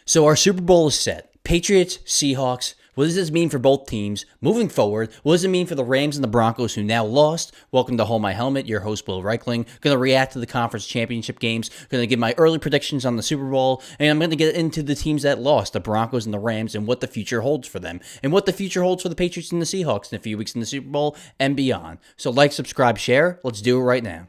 So our Super Bowl is set. Patriots, Seahawks. What does this mean for both teams? Moving forward, what does it mean for the Rams and the Broncos who now lost? Welcome to Hold My Helmet, your host Will Reichling. Going to react to the conference championship games. Going to give my early predictions on the Super Bowl. And I'm going to get into the teams that lost, the Broncos and the Rams, and what the future holds for them. And what the future holds for the Patriots and the Seahawks in a few weeks in the Super Bowl and beyond. So like, subscribe, share. Let's do it right now.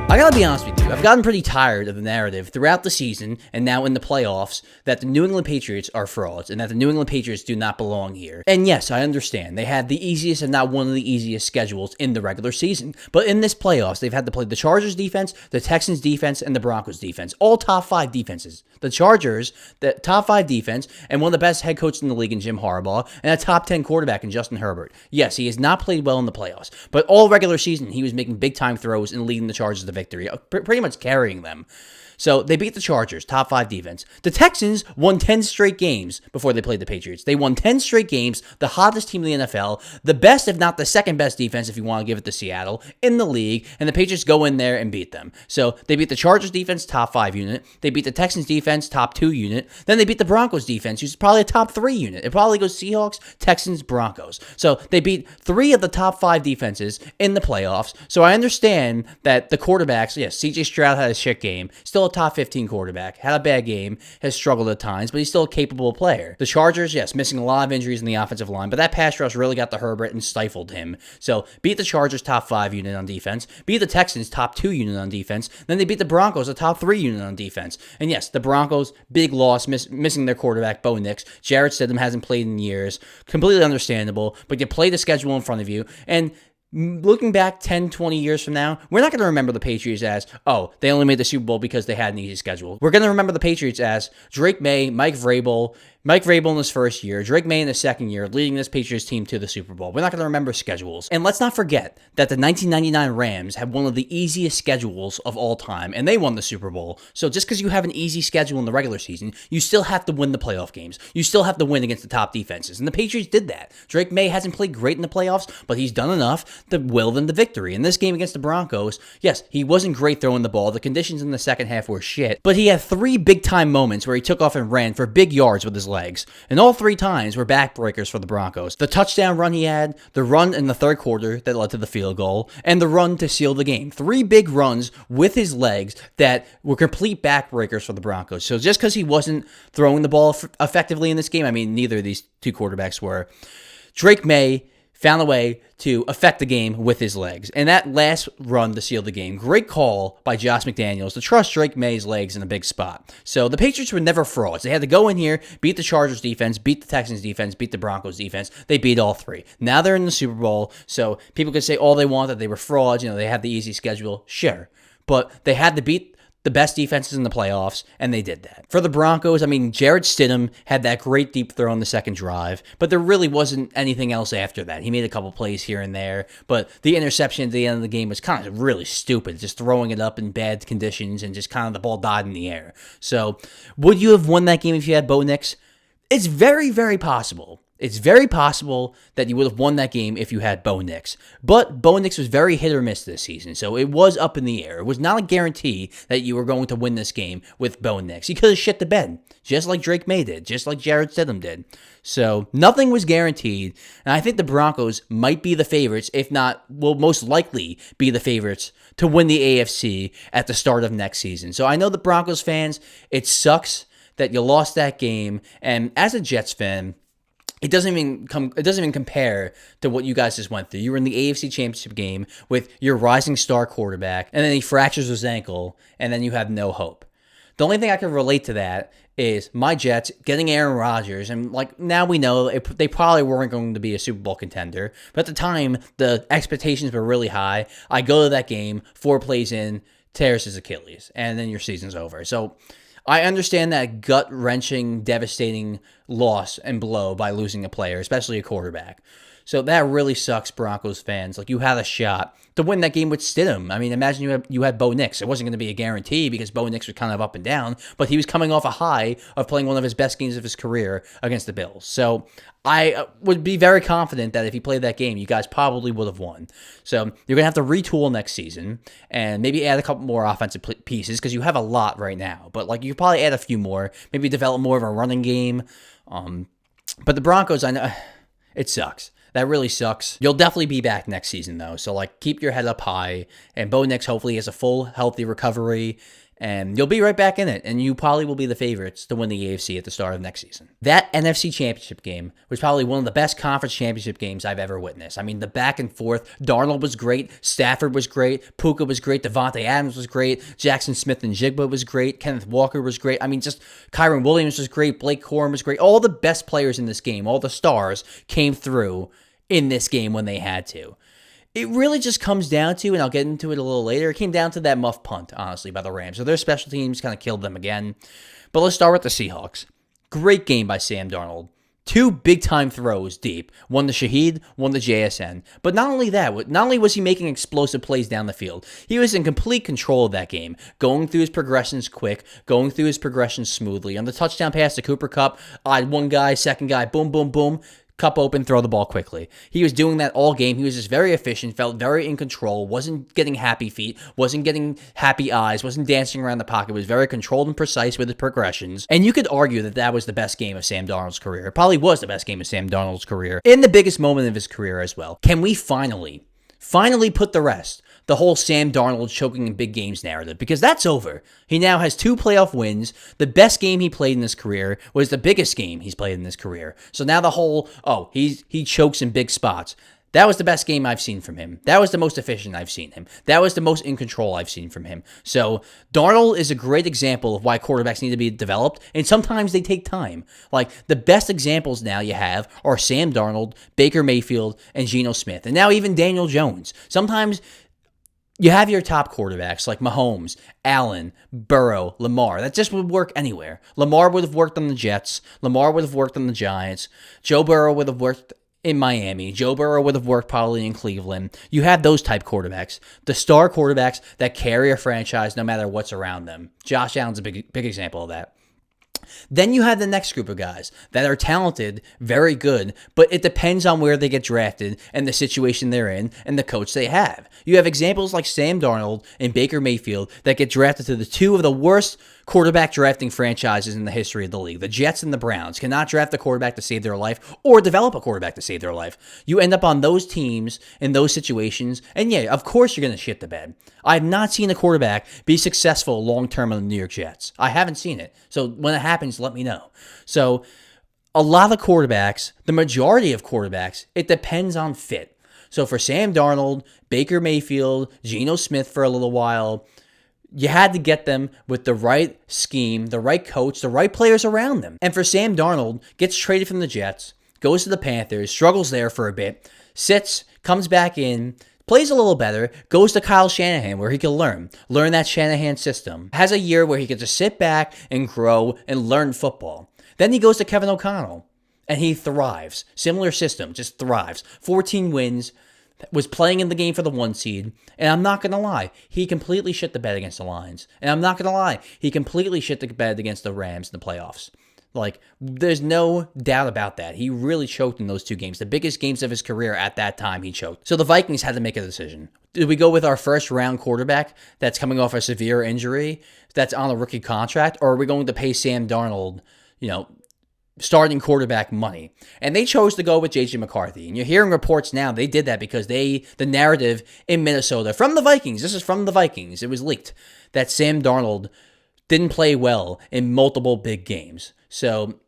I gotta be honest with you, I've gotten pretty tired of the narrative throughout the season and now in the playoffs that the New England Patriots are frauds and that the New England Patriots do not belong here. And yes, I understand. They had the easiest and not one of the easiest schedules in the regular season. But in this playoffs, they've had to play the Chargers defense, the Texans defense, and the Broncos defense. All top 5 defenses. The Chargers, the top 5 defense, and one of the best head coaches in the league in Jim Harbaugh, and a top 10 quarterback in Justin Herbert. Yes, he has not played well in the playoffs, but all regular season, he was making big-time throws and leading the Chargers to victory, pretty much carrying them. So they beat the Chargers, top 5 defense. The Texans won 10 straight games before they played the Patriots. They won 10 straight games, the hottest team in the NFL, the best, if not the second best defense, if you want to give it to Seattle, in the league, and the Patriots go in there and beat them. So they beat the Chargers defense, top 5 unit. They beat the Texans defense, top 2 unit. Then they beat the Broncos defense, who's probably a top 3 unit. It probably goes Seahawks, Texans, Broncos. So they beat 3 of the top 5 defenses in the playoffs. So I understand that the quarterbacks, yes, CJ Stroud had a shit game, still a top 15 quarterback, had a bad game, has struggled at times, but he's still a capable player. The Chargers, yes, missing a lot of injuries in the offensive line, but that pass rush really got to Herbert and stifled him. So beat the Chargers, top 5 unit on defense, beat the Texans, top 2 unit on defense, then they beat the Broncos, a top 3 unit on defense. And yes, the Broncos, big loss, missing their quarterback, Bo Nix. Jarrett Stidham hasn't played in years. Completely understandable, but you play the schedule in front of you, and looking back 10, 20 years from now, we're not going to remember the Patriots as, oh, they only made the Super Bowl because they had an easy schedule. We're going to remember the Patriots as Drake Maye, Mike Vrabel in his first year, Drake Maye in his second year, leading this Patriots team to the Super Bowl. We're not going to remember schedules. And let's not forget that the 1999 Rams had one of the easiest schedules of all time, and they won the Super Bowl. So just because you have an easy schedule in the regular season, you still have to win the playoff games. You still have to win against the top defenses. And the Patriots did that. Drake Maye hasn't played great in the playoffs, but he's done enough to will them to victory. In this game against the Broncos, yes, he wasn't great throwing the ball. The conditions in the second half were shit, but he had 3 big-time moments where he took off and ran for big yards with his legs. And all 3 times were backbreakers for the Broncos. The touchdown run he had, the run in the third quarter that led to the field goal, and the run to seal the game. 3 big runs with his legs that were complete backbreakers for the Broncos. So just because he wasn't throwing the ball effectively in this game, I mean, neither of these 2 quarterbacks were, Drake Maye found a way to affect the game with his legs. And that last run to seal the game, great call by Josh McDaniels to trust Drake Maye's legs in a big spot. So the Patriots were never frauds. They had to go in here, beat the Chargers defense, beat the Texans defense, beat the Broncos defense. They beat all 3. Now they're in the Super Bowl, so people could say all they want, that they were frauds, they had the easy schedule. Sure. But they had to beat the best defenses in the playoffs, and they did that. For the Broncos, I mean, Jarrett Stidham had that great deep throw on the second drive, but there really wasn't anything else after that. He made a couple plays here and there, but the interception at the end of the game was kind of really stupid, just throwing it up in bad conditions and just kind of the ball died in the air. So, would you have won that game if you had Bo Nix? It's very, very possible. It's very possible that you would have won that game if you had Bo Nix. But Bo Nix was very hit or miss this season, so it was up in the air. It was not a guarantee that you were going to win this game with Bo Nix. He could have shit the bed, just like Drake Maye did, just like Jarrett Stidham did. So nothing was guaranteed, and I think the Broncos might be the favorites, if not, will most likely be the favorites to win the AFC at the start of next season. So I know the Broncos fans, it sucks that you lost that game, and as a Jets fan, it doesn't even compare to what you guys just went through. You were in the AFC Championship game with your rising star quarterback, and then he fractures his ankle, and then you have no hope. The only thing I can relate to that is my Jets getting Aaron Rodgers, and now we know they probably weren't going to be a Super Bowl contender, but at the time, the expectations were really high. I go to that game, 4 plays in, tears his Achilles, and then your season's over. So I understand that gut-wrenching, devastating loss and blow by losing a player, especially a quarterback. So that really sucks, Broncos fans. Like, you had a shot to win that game with Stidham. I mean, imagine you had Bo Nix. It wasn't going to be a guarantee because Bo Nix was kind of up and down, but he was coming off a high of playing one of his best games of his career against the Bills. So I would be very confident that if he played that game, you guys probably would have won. So you're going to have to retool next season and maybe add a couple more offensive pieces because you have a lot right now. But like, you could probably add a few more, maybe develop more of a running game. But the Broncos, I know it sucks. That really sucks. You'll definitely be back next season, though. So, like, keep your head up high. And Bo Nix hopefully has a full, healthy recovery. And you'll be right back in it. And you probably will be the favorites to win the AFC at the start of next season. That NFC Championship game was probably one of the best conference championship games I've ever witnessed. I mean, the back and forth. Darnold was great. Stafford was great. Puka was great. Devontae Adams was great. Jackson Smith and Jigba was great. Kenneth Walker was great. I mean, just Kyron Williams was great. Blake Corum was great. All the best players in this game, all the stars, came through in this game when they had to. It really just comes down to, and I'll get into it a little later, it came down to that muff punt, honestly, by the Rams. So their special teams kind of killed them again. But let's start with the Seahawks. Great game by Sam Darnold. 2 big-time throws deep. One to Shaheed, one to JSN. But not only that, not only was he making explosive plays down the field, he was in complete control of that game, going through his progressions quick, going through his progressions smoothly. On the touchdown pass to Cooper Kupp, one guy, second guy, boom, boom, boom. Cup open, throw the ball quickly. He was doing that all game. He was just very efficient, felt very in control, wasn't getting happy feet, wasn't getting happy eyes, wasn't dancing around the pocket, was very controlled and precise with his progressions. And you could argue that that was the best game of Sam Darnold's career. It probably was the best game of Sam Darnold's career, in the biggest moment of his career as well. Can we finally put to rest the whole Sam Darnold choking in big games narrative? Because that's over. He now has 2 playoff wins. The best game he played in his career was the biggest game he's played in his career. So now the whole, he chokes in big spots. That was the best game I've seen from him. That was the most efficient I've seen him. That was the most in control I've seen from him. So Darnold is a great example of why quarterbacks need to be developed, and sometimes they take time. Like, the best examples now you have are Sam Darnold, Baker Mayfield, and Geno Smith, and now even Daniel Jones. Sometimes you have your top quarterbacks like Mahomes, Allen, Burrow, Lamar. That just would work anywhere. Lamar would have worked on the Jets. Lamar would have worked on the Giants. Joe Burrow would have worked in Miami. Joe Burrow would have worked probably in Cleveland. You have those type quarterbacks, the star quarterbacks that carry a franchise no matter what's around them. Josh Allen's a big example of that. Then you have the next group of guys that are talented, very good, but it depends on where they get drafted and the situation they're in and the coach they have. You have examples like Sam Darnold and Baker Mayfield that get drafted to the 2 of the worst quarterback drafting franchises in the history of the league. The Jets and the Browns cannot draft a quarterback to save their life or develop a quarterback to save their life. You end up on those teams in those situations, and yeah, of course you're going to shit the bed. I have not seen a quarterback be successful long-term on the New York Jets. I haven't seen it. So when it happens, let me know. So a lot of quarterbacks, the majority of quarterbacks, it depends on fit. So for Sam Darnold, Baker Mayfield, Geno Smith for a little while, you had to get them with the right scheme, the right coach, the right players around them. And for Sam Darnold, gets traded from the Jets, goes to the Panthers, struggles there for a bit, sits, comes back in, plays a little better, goes to Kyle Shanahan where he can learn that Shanahan system. Has a year where he gets to sit back and grow and learn football. Then he goes to Kevin O'Connell and he thrives. Similar system, just thrives. 14 wins, was playing in the game for the 1 seed, and I'm not going to lie, he completely shit the bed against the Lions. And I'm not going to lie, he completely shit the bed against the Rams in the playoffs. Like, there's no doubt about that. He really choked in those 2 games. The biggest games of his career at that time, he choked. So the Vikings had to make a decision. Did we go with our first-round quarterback that's coming off a severe injury, that's on a rookie contract, or are we going to pay Sam Darnold, starting quarterback money? And they chose to go with J.J. McCarthy. And you're hearing reports now they did that because the narrative in Minnesota, from the Vikings, this is from the Vikings, it was leaked, that Sam Darnold didn't play well in multiple big games. So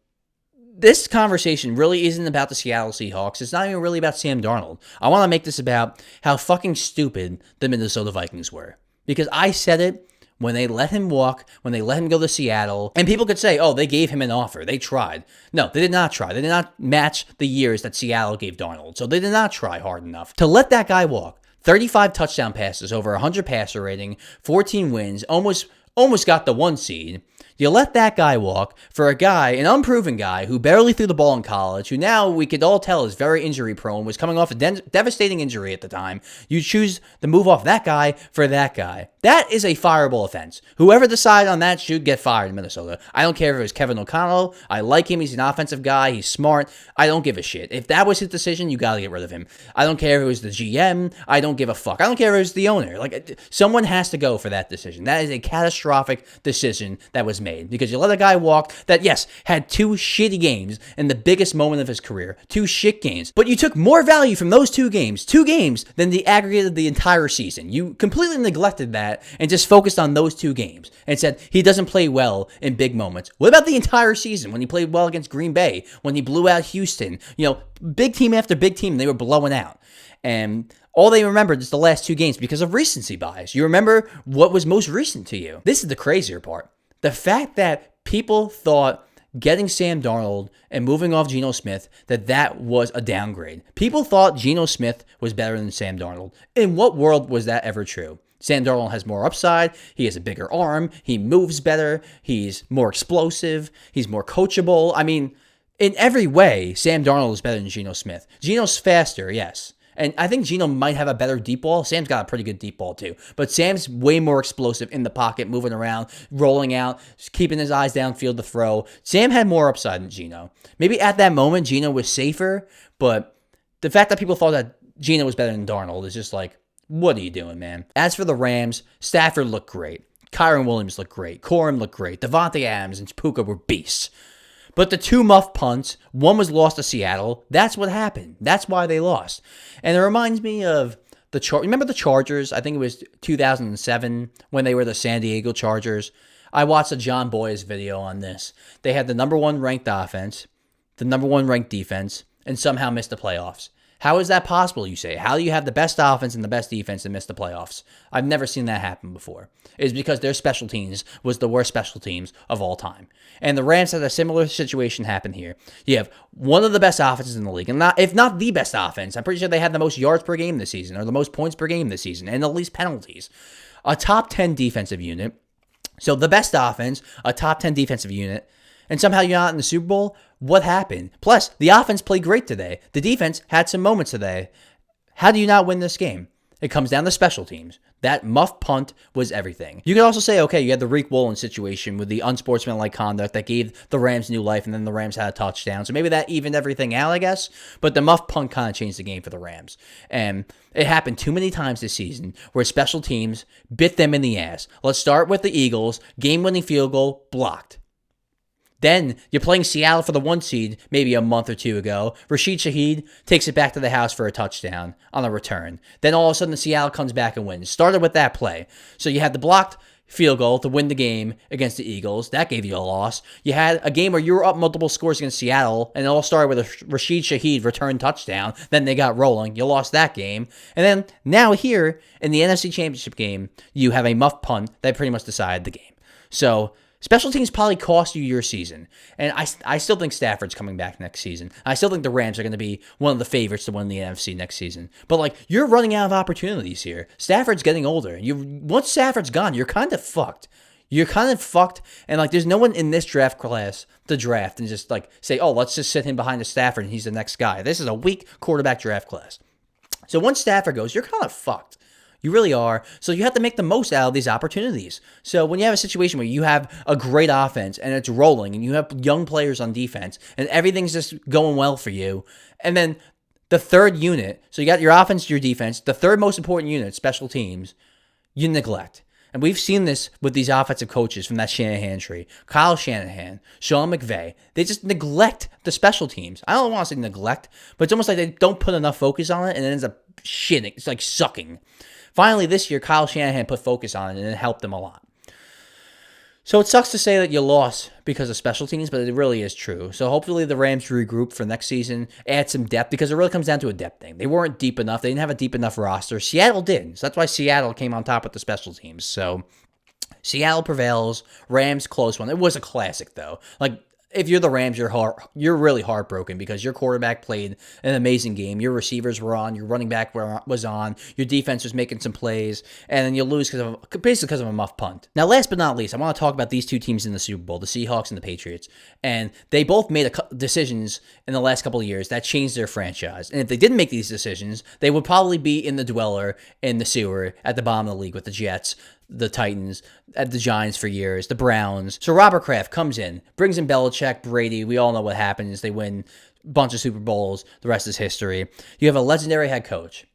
this conversation really isn't about the Seattle Seahawks. It's not even really about Sam Darnold. I want to make this about how fucking stupid the Minnesota Vikings were. Because I said it when they let him walk, when they let him go to Seattle, and people could say, oh, they gave him an offer. They tried. No, they did not try. They did not match the years that Seattle gave Darnold. So they did not try hard enough to let that guy walk. 35 touchdown passes, over 100 passer rating, 14 wins, almost almost got the 1 seed. You let that guy walk for a guy, an unproven guy, who barely threw the ball in college, who now we could all tell is very injury prone, was coming off a devastating injury at the time. You choose to move off that guy for that guy. That is a fireable offense. Whoever decided on that should get fired in Minnesota. I don't care if it was Kevin O'Connell. I like him. He's an offensive guy. He's smart. I don't give a shit. If that was his decision, you got to get rid of him. I don't care if it was the GM. I don't give a fuck. I don't care if it was the owner. Like, someone has to go for that decision. That is a catastrophic decision that was made because you let a guy walk that, yes, had 2 shitty games in the biggest moment of his career. 2 shit games. But you took more value from those 2 games than the aggregate of the entire season. You completely neglected that and just focused on those 2 games and said he doesn't play well in big moments. What about the entire season when he played well against Green Bay, when he blew out Houston? Big team after big team, they were blowing out. And all they remembered is the last 2 games because of recency bias. You remember what was most recent to you. This is the crazier part. The fact that people thought getting Sam Darnold and moving off Geno Smith, that was a downgrade. People thought Geno Smith was better than Sam Darnold. In what world was that ever true? Sam Darnold has more upside. He has a bigger arm. He moves better. He's more explosive. He's more coachable. I mean, in every way, Sam Darnold is better than Geno Smith. Geno's faster, yes. And I think Geno might have a better deep ball. Sam's got a pretty good deep ball too. But Sam's way more explosive in the pocket, moving around, rolling out, keeping his eyes downfield to throw. Sam had more upside than Geno. Maybe at that moment, Geno was safer. But the fact that people thought that Geno was better than Darnold is just like, what are you doing, man? As for the Rams, Stafford looked great. Kyron Williams looked great. Corum looked great. Devontae Adams and Puka were beasts. But the 2 muffed punts, one was lost to Seattle. That's what happened. That's why they lost. And it reminds me of remember the Chargers? I think it was 2007 when they were the San Diego Chargers. I watched a John Boyes video on this. They had the number 1 ranked offense, the number 1 ranked defense, and somehow missed the playoffs. How is that possible, you say? How do you have the best offense and the best defense and miss the playoffs? I've never seen that happen before. It's because their special teams was the worst special teams of all time. And the Rams had a similar situation happen here. You have one of the best offenses in the league, and if not the best offense. I'm pretty sure they had the most yards per game this season, or the most points per game this season, and the least penalties. A top 10 defensive unit. So the best offense, a top 10 defensive unit, and somehow you're not in the Super Bowl? What happened? Plus, the offense played great today. The defense had some moments today. How do you not win this game? It comes down to special teams. That muffed punt was everything. You could also say, okay, you had the Reek Woolen situation with the unsportsmanlike conduct that gave the Rams new life, and then the Rams had a touchdown. So maybe that evened everything out, I guess. But the muffed punt kind of changed the game for the Rams. And it happened too many times this season where special teams bit them in the ass. Let's start with the Eagles. Game-winning field goal, blocked. Then you're playing Seattle for the 1 seed maybe a month or 2 ago. Rashid Shaheed takes it back to the house for a touchdown on a return. Then all of a sudden Seattle comes back and wins. Started with that play. So you had the blocked field goal to win the game against the Eagles. That gave you a loss. You had a game where you were up multiple scores against Seattle, and it all started with a Rashid Shaheed return touchdown. Then they got rolling. You lost that game. And then now here in the NFC Championship game, you have a muffed punt that pretty much decided the game. So special teams probably cost you your season. And I still think Stafford's coming back next season. I still think the Rams are going to be one of the favorites to win the NFC next season. But, you're running out of opportunities here. Stafford's getting older. Once Stafford's gone, you're kind of fucked. You're kind of fucked. And, there's no one in this draft class to draft and just, say, oh, let's just sit him behind the Stafford and he's the next guy. This is a weak quarterback draft class. So once Stafford goes, you're kind of fucked. You really are. So you have to make the most out of these opportunities. So when you have a situation where you have a great offense and it's rolling and you have young players on defense and everything's just going well for you, and then the third unit, so you got your offense, your defense, the third most important unit, special teams, you neglect. And we've seen this with these offensive coaches from that Shanahan tree. Kyle Shanahan, Sean McVay. They just neglect the special teams. I don't want to say neglect, but it's almost like they don't put enough focus on it and it ends up shitting. It's like sucking. Finally, this year, Kyle Shanahan put focus on it, and it helped them a lot. So it sucks to say that you lost because of special teams, but it really is true. So hopefully the Rams regroup for next season, add some depth, because it really comes down to a depth thing. They weren't deep enough. They didn't have a deep enough roster. Seattle did. So that's why Seattle came on top with the special teams. So Seattle prevails. Rams, close one. It was a classic, though. if you're the Rams, you're really heartbroken because your quarterback played an amazing game. Your receivers were on. Your running back was on. Your defense was making some plays, and then you lose basically because of a muffed punt. Now, last but not least, I want to talk about these two teams in the Super Bowl, the Seahawks and the Patriots. And they both made decisions in the last couple of years that changed their franchise. And if they didn't make these decisions, they would probably be in the dweller, in the sewer, at the bottom of the league with the Jets, the Titans, at the Giants for years, the Browns. So Robert Kraft comes in, brings in Belichick, Brady. We all know what happens. They win a bunch of Super Bowls. The rest is history. You have a legendary head coach.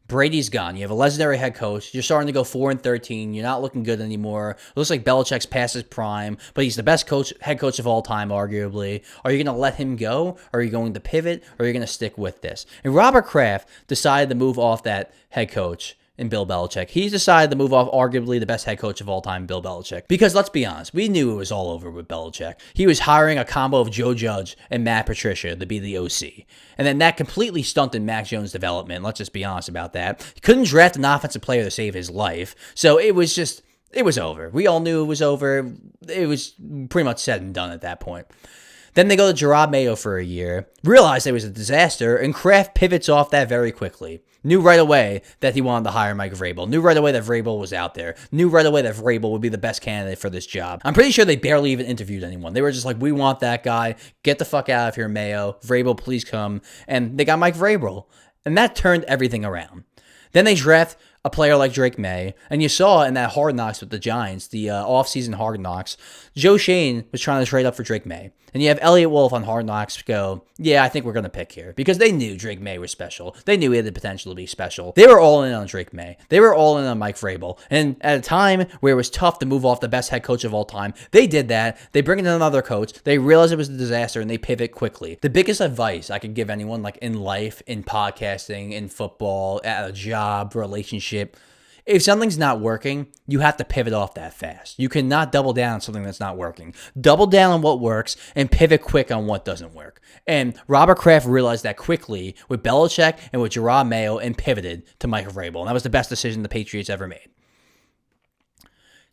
Brady's gone. You have a legendary head coach. You're starting to go 4-13. You're not looking good anymore. It looks like Belichick's past his prime, but he's the best head coach of all time, arguably. Are you going to let him go? Are you going to pivot? Or are you going to stick with this? And Robert Kraft decided to move off that head coach in Bill Belichick. He's decided to move off arguably the best head coach of all time, Bill Belichick. Because let's be honest, we knew it was all over with Belichick. He was hiring a combo of Joe Judge and Matt Patricia to be the OC. And then that completely stunted Mac Jones' development. Let's just be honest about that. He couldn't draft an offensive player to save his life. So it was over. We all knew it was over. It was pretty much said and done at that point. Then they go to Drake Maye for a year, realized it was a disaster, and Kraft pivots off that very quickly. Knew right away that he wanted to hire Mike Vrabel. Knew right away that Vrabel was out there. Knew right away that Vrabel would be the best candidate for this job. I'm pretty sure they barely even interviewed anyone. They were just like, we want that guy. Get the fuck out of here, Mayo. Vrabel, please come. And they got Mike Vrabel. And that turned everything around. Then they draft a player like Drake Maye, and you saw in that Hard Knocks with the Giants, the offseason Hard Knocks, Joe Shane was trying to trade up for Drake Maye. And you have Elliott Wolf on Hard Knocks go, yeah, I think we're going to pick here. Because they knew Drake Maye was special. They knew he had the potential to be special. They were all in on Drake Maye. They were all in on Mike Vrabel. And at a time where it was tough to move off the best head coach of all time, they did that. They bring in another coach. They realized it was a disaster, and they pivot quickly. The biggest advice I could give anyone, like in life, in podcasting, in football, at a job, relationship, if something's not working, you have to pivot off that fast. You cannot double down on something that's not working. Double down on what works and pivot quick on what doesn't work. And Robert Kraft realized that quickly with Belichick and with Drake Maye and pivoted to Mike Vrabel. And that was the best decision the Patriots ever made.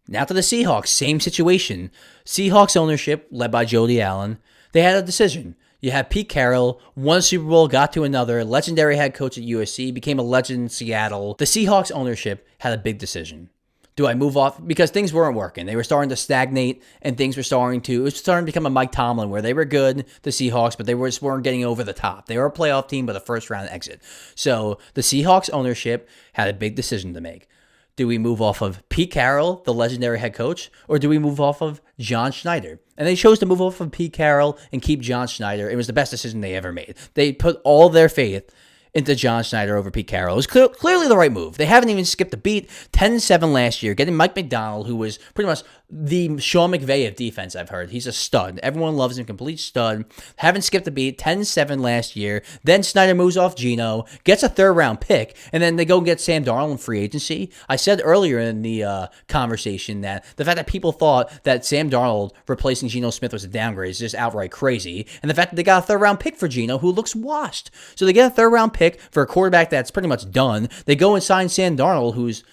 Now to the Seahawks, same situation. Seahawks ownership, led by Jody Allen, they had a decision. You had Pete Carroll, won a Super Bowl, got to another, legendary head coach at USC, became a legend in Seattle. The Seahawks ownership had a big decision. Do I move off? Because things weren't working. They were starting to stagnate, and it was starting to become a Mike Tomlin, where they were good, the Seahawks, but they just weren't getting over the top. They were a playoff team, but a first-round exit. So the Seahawks ownership had a big decision to make. Do we move off of Pete Carroll, the legendary head coach, or do we move off of John Schneider? And they chose to move off of Pete Carroll and keep John Schneider. It was the best decision they ever made. They put all their faith into John Schneider over Pete Carroll. It was clearly the right move. They haven't even skipped a beat. 10-7 last year, getting Mike McDonald, who was pretty much the Sean McVay of defense, I've heard. He's a stud. Everyone loves him, complete stud. Haven't skipped a beat. 10-7 last year. Then Schneider moves off Geno, gets a third-round pick, and then they go get Sam Darnold in free agency. I said earlier in the conversation that the fact that people thought that Sam Darnold replacing Geno Smith was a downgrade is just outright crazy. And the fact that they got a third-round pick for Geno, who looks washed. So they get a third-round pick for a quarterback that's pretty much done. They go and sign Sam Darnold, who's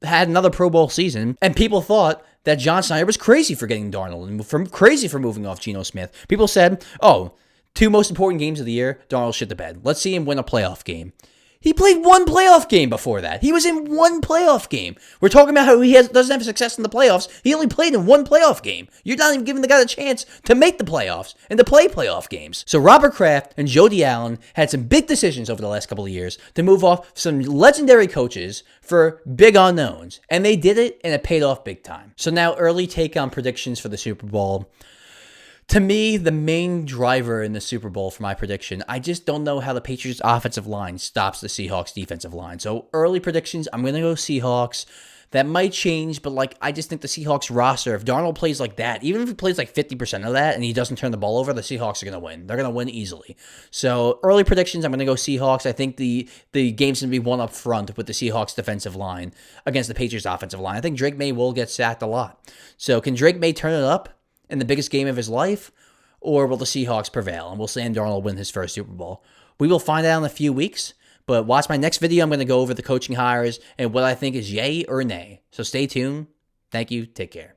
had another Pro Bowl season, and people thought that John Schneider was crazy for getting Darnold and crazy for moving off Geno Smith. People said, oh, 2 most important games of the year, Darnold shit the bed. Let's see him win a playoff game. He played 1 playoff game before that. He was in 1 playoff game. We're talking about how he doesn't have success in the playoffs. He only played in 1 playoff game. You're not even giving the guy the chance to make the playoffs and to play playoff games. So Robert Kraft and Jody Allen had some big decisions over the last couple of years to move off some legendary coaches for big unknowns. And they did it, and it paid off big time. So now early take on predictions for the Super Bowl. To me, the main driver in the Super Bowl for my prediction, I just don't know how the Patriots' offensive line stops the Seahawks' defensive line. So early predictions, I'm going to go Seahawks. That might change, but I just think the Seahawks roster, if Darnold plays like that, even if he plays 50% of that and he doesn't turn the ball over, the Seahawks are going to win. They're going to win easily. So early predictions, I'm going to go Seahawks. I think the game's going to be won up front with the Seahawks defensive line against the Patriots offensive line. I think Drake Maye will get sacked a lot. So can Drake Maye turn it up in the biggest game of his life, or will the Seahawks prevail and will Sam Darnold win his first Super Bowl? We will find out in a few weeks, but watch my next video. I'm going to go over the coaching hires and what I think is yay or nay. So stay tuned. Thank you. Take care.